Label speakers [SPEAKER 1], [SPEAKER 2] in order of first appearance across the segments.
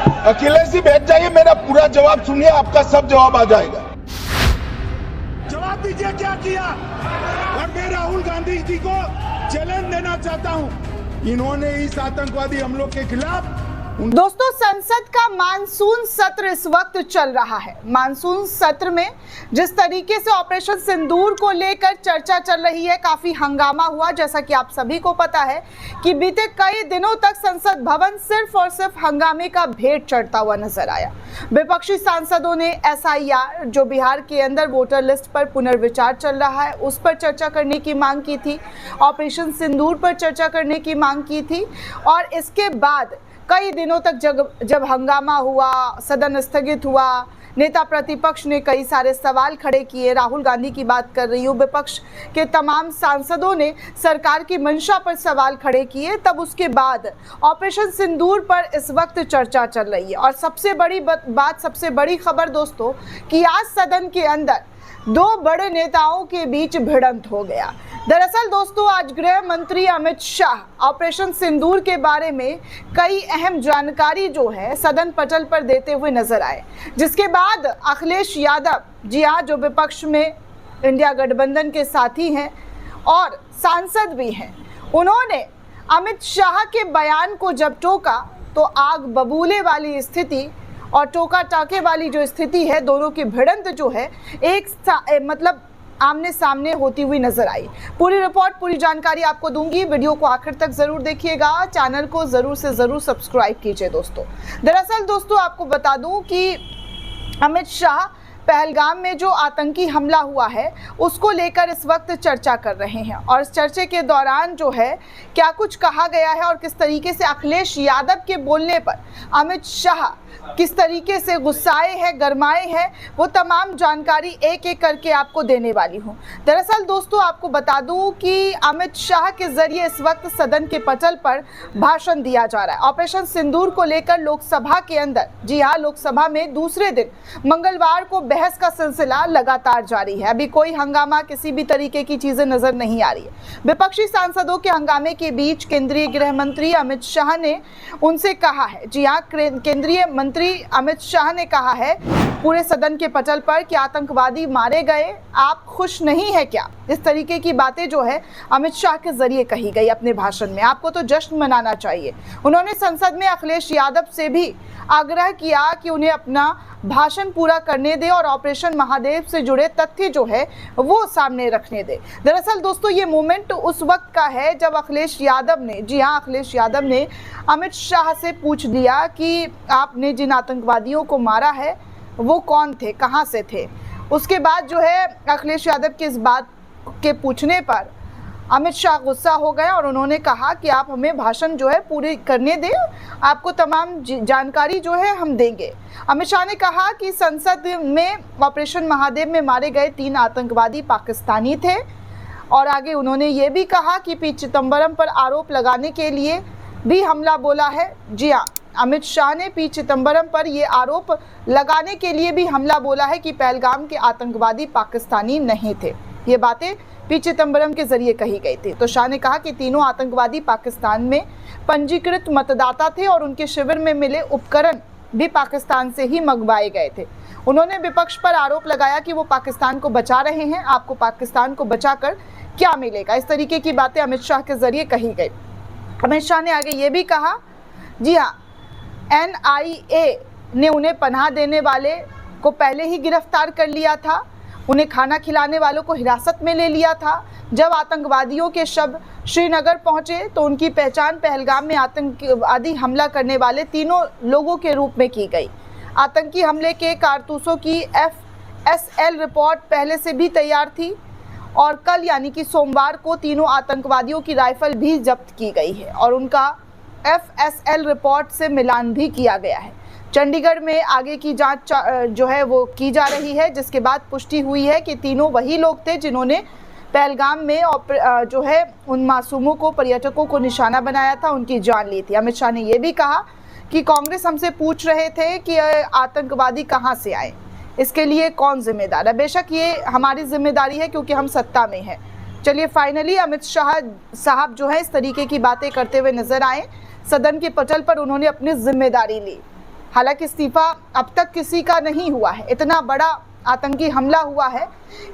[SPEAKER 1] अखिलेश जी बैठ जाइए, मेरा पूरा जवाब सुनिए, आपका सब जवाब आ जाएगा।
[SPEAKER 2] जवाब दीजिए क्या किया। और मैं राहुल गांधी जी को चैलेंज देना चाहता हूं, इन्होंने इस आतंकवादी हमलों के खिलाफ
[SPEAKER 3] दोस्तों, संसद का मानसून सत्र इस वक्त चल रहा है। मानसून सत्र में जिस तरीके से ऑपरेशन सिंदूर को लेकर चर्चा चल रही है, काफी हंगामा हुआ। जैसा कि आप सभी को पता है कि बीते कई दिनों तक संसद भवन सिर्फ और सिर्फ हंगामे का भेंट चढ़ता हुआ नजर आया। विपक्षी सांसदों ने एसआईआर, जो बिहार के अंदर वोटर लिस्ट पर पुनर्विचार चल रहा है, उस पर चर्चा करने की मांग की थी। ऑपरेशन सिंदूर पर चर्चा करने की मांग की थी। और इसके बाद कई दिनों तक जब हंगामा हुआ, सदन स्थगित हुआ, नेता प्रतिपक्ष ने कई सारे सवाल खड़े किए। राहुल गांधी की बात कर रही हूँ, विपक्ष के तमाम सांसदों ने सरकार की मंशा पर सवाल खड़े किए। तब उसके बाद ऑपरेशन सिंदूर पर इस वक्त चर्चा चल रही है। और सबसे बड़ी बात, सबसे बड़ी खबर दोस्तों, कि आज सदन के अंदर दो बड़े नेताओं के बीच भिड़ंत हो गया। दरअसल दोस्तों, आज गृह मंत्री अमित शाह ऑपरेशन सिंदूर के बारे में कई अहम जानकारी जो है सदन पटल पर देते हुए नजर आए, जिसके बाद अखिलेश यादव, जी हाँ, जो विपक्ष में इंडिया गठबंधन के साथी हैं और सांसद भी हैं, उन्होंने अमित शाह के बयान को जब टोका तो आग बबूले वाली स्थिति और टोका टाके वाली जो स्थिति है, दोनों की भिड़ंत जो है मतलब आमने सामने होती हुई नजर आई। पूरी रिपोर्ट, पूरी जानकारी आपको दूंगी। वीडियो को आखिर तक जरूर देखिएगा, चैनल को जरूर से जरूर सब्सक्राइब कीजिए दोस्तों। दरअसल दोस्तों, आपको बता दूं कि अमित शाह पहलगाम में जो आतंकी हमला हुआ है उसको लेकर इस वक्त चर्चा कर रहे हैं। और इस चर्चे के दौरान जो है क्या कुछ कहा गया है और किस तरीके से अखिलेश यादव के बोलने पर अमित शाह किस तरीके से गुस्साए हैं, गरमाए हैं, वो तमाम जानकारी एक एक करके आपको देने वाली हूँ। दरअसल दोस्तों, आपको बता दूं कि अमित शाह के जरिए इस वक्त सदन के पटल पर भाषण दिया जा रहा है। ऑपरेशन सिंदूर को लेकर लोकसभा के अंदर, जी हाँ, लोकसभा में दूसरे दिन मंगलवार को बहस का सिलसिला लगातार जारी है। अभी कोई हंगामा, किसी भी तरीके की चीजें नजर नहीं आ रही है। विपक्षी सांसदों के हंगामे के बीच केंद्रीय गृह मंत्री अमित शाह ने उनसे कहा है, जी हाँ, केंद्रीय मंत्री अमित शाह ने कहा है पूरे सदन के पटल पर कि आतंकवादी मारे गए, आप खुश नहीं है क्या? इस तरीके की बातें जो है अमित शाह के जरिए कही गई अपने भाषण में। आपको तो जश्न मनाना चाहिए। उन्होंने संसद में अखिलेश यादव से भी आग्रह किया कि उन्हें अपना भाषण पूरा करने दे और ऑपरेशन महादेव से जुड़े तथ्य जो है वो सामने रखने दे। दरअसल दोस्तों, ये मोमेंट उस वक्त का है जब अखिलेश यादव ने, जी हाँ, अखिलेश यादव ने अमित शाह से पूछ लिया कि आपने जिन आतंकवादियों को मारा है वो कौन थे, कहाँ से थे। उसके बाद जो है अखिलेश यादव के इस बात के पूछने पर अमित शाह गुस्सा हो गए और उन्होंने कहा कि आप हमें भाषण जो है पूरी करने दें, आपको तमाम जानकारी जो है हम देंगे। अमित शाह ने कहा कि संसद में ऑपरेशन महादेव में मारे गए 3 आतंकवादी पाकिस्तानी थे। और आगे उन्होंने ये भी कहा कि पी चिदम्बरम पर आरोप लगाने के लिए भी हमला बोला है। जी हाँ, अमित शाह ने पी चिदम्बरम पर ये आरोप लगाने के लिए भी हमला बोला है कि पहलगाम के आतंकवादी पाकिस्तानी नहीं थे। ये बातें पी चिदम्बरम के जरिए कही गई थी। तो शाह ने कहा कि तीनों आतंकवादी पाकिस्तान में पंजीकृत मतदाता थे और उनके शिविर में मिले उपकरण भी पाकिस्तान से ही मंगवाए गए थे। उन्होंने विपक्ष पर आरोप लगाया कि वो पाकिस्तान को बचा रहे हैं, आपको पाकिस्तान को बचाकर क्या मिलेगा। इस तरीके की बातें अमित शाह के जरिए कही गई। अमित शाह ने आगे ये भी कहा, जी हाँ, NIA ने उन्हें पनाह देने वाले को पहले ही गिरफ्तार कर लिया था, उन्हें खाना खिलाने वालों को हिरासत में ले लिया था। जब आतंकवादियों के शव श्रीनगर पहुंचे तो उनकी पहचान पहलगाम में आतंकवादी हमला करने वाले 3 लोगों के रूप में की गई। आतंकी हमले के कारतूसों की FSL रिपोर्ट पहले से भी तैयार थी और कल यानी कि सोमवार को तीनों आतंकवादियों की राइफल भी जब्त की गई है और उनका FSL रिपोर्ट से मिलान भी किया गया है। चंडीगढ़ में आगे की जांच जो है वो की जा रही है, जिसके बाद पुष्टि हुई है कि तीनों वही लोग थे जिन्होंने पहलगाम में जो है उन मासूमों को, पर्यटकों को निशाना बनाया था, उनकी जान ली थी। अमित शाह ने यह भी कहा कि कांग्रेस हमसे पूछ रहे थे कि आतंकवादी कहां से आए, इसके लिए कौन जिम्मेदार है। बेशक ये हमारी जिम्मेदारी है क्योंकि हम सत्ता में हैं। चलिए, फाइनली अमित शाह साहब जो है इस तरीके की बातें करते हुए नजर आए। सदन के पटल पर उन्होंने अपनी जिम्मेदारी ली। हालांकि इस्तीफा अब तक किसी का नहीं हुआ है, इतना बड़ा आतंकी हमला हुआ है,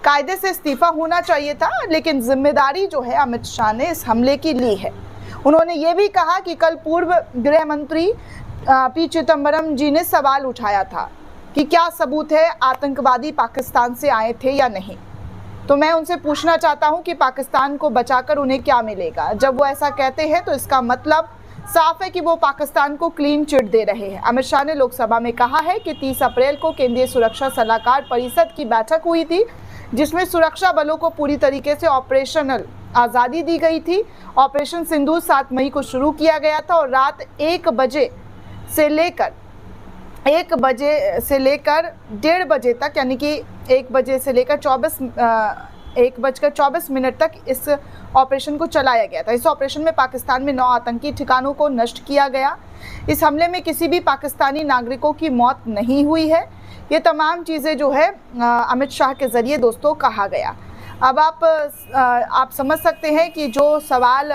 [SPEAKER 3] कायदे से इस्तीफा होना चाहिए था, लेकिन जिम्मेदारी जो है अमित शाह ने इस हमले की ली है। उन्होंने ये भी कहा कि कल पूर्व गृह मंत्री पी चिदम्बरम जी ने सवाल उठाया था कि क्या सबूत है आतंकवादी पाकिस्तान से आए थे या नहीं। तो मैं उनसे पूछना चाहता हूं कि पाकिस्तान को बचाकर उन्हें क्या मिलेगा। जब वो ऐसा कहते हैं तो इसका मतलब साफ है कि वो पाकिस्तान को क्लीन चिट दे रहे हैं। अमित शाह ने लोकसभा में कहा है कि 30 अप्रैल को केंद्रीय सुरक्षा सलाहकार परिषद की बैठक हुई थी, जिसमें सुरक्षा बलों को पूरी तरीके से ऑपरेशनल आज़ादी दी गई थी। ऑपरेशन सिंदूर 7 मई को शुरू किया गया था और रात 1 बजे से लेकर 1:30 बजे तक, यानी कि 1 बजे से लेकर 1:24 तक इस ऑपरेशन को चलाया गया था। इस ऑपरेशन में पाकिस्तान में 9 आतंकी ठिकानों को नष्ट किया गया। इस हमले में किसी भी पाकिस्तानी नागरिकों की मौत नहीं हुई है। ये तमाम चीज़ें जो है अमित शाह के ज़रिए दोस्तों कहा गया। अब आप समझ सकते हैं कि जो सवाल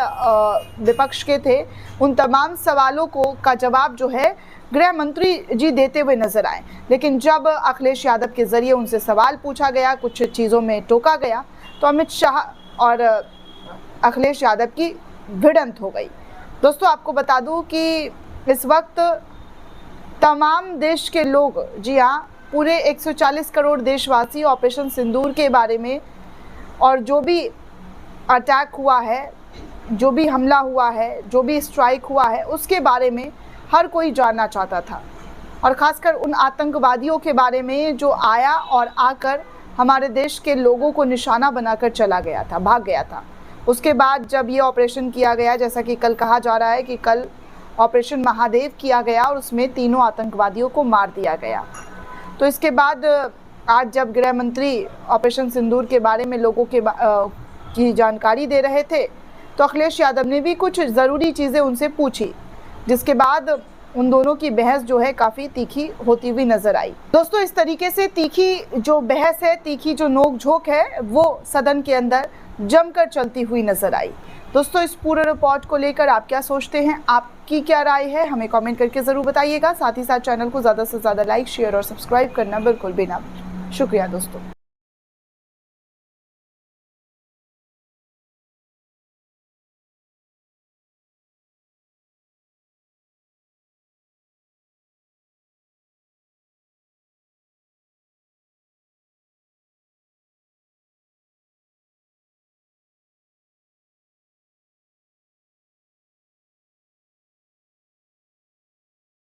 [SPEAKER 3] विपक्ष के थे, उन तमाम सवालों का जवाब जो है गृह मंत्री जी देते हुए नजर आए। लेकिन जब अखिलेश यादव के ज़रिए उनसे सवाल पूछा गया, कुछ चीज़ों में टोका गया, तो अमित शाह और अखिलेश यादव की भिड़ंत हो गई। दोस्तों आपको बता दूं कि इस वक्त तमाम देश के लोग, जी हाँ, पूरे 140 करोड़ देशवासी ऑपरेशन सिंदूर के बारे में और जो भी अटैक हुआ है, जो भी हमला हुआ है, जो भी स्ट्राइक हुआ है, उसके बारे में हर कोई जानना चाहता था। और ख़ासकर उन आतंकवादियों के बारे में जो आया और आकर हमारे देश के लोगों को निशाना बनाकर चला गया था, भाग गया था। उसके बाद जब ये ऑपरेशन किया गया, जैसा कि कल कहा जा रहा है कि कल ऑपरेशन महादेव किया गया और उसमें 3 आतंकवादियों को मार दिया गया। तो इसके बाद आज जब गृह मंत्री ऑपरेशन सिंदूर के बारे में लोगों की जानकारी दे रहे थे, तो अखिलेश यादव ने भी कुछ ज़रूरी चीज़ें उनसे पूछी, जिसके बाद उन दोनों की बहस जो है काफ़ी तीखी होती हुई नज़र आई। दोस्तों इस तरीके से तीखी जो बहस है, तीखी जो नोक झोंक है, वो सदन के अंदर जमकर चलती हुई नज़र आई। दोस्तों इस पूरे रिपोर्ट को लेकर आप क्या सोचते हैं, आपकी क्या राय है, हमें कमेंट करके ज़रूर बताइएगा। साथ ही साथ चैनल को ज़्यादा से ज़्यादा लाइक, शेयर और सब्सक्राइब करना बिल्कुल भी ना भूलें। शुक्रिया दोस्तों।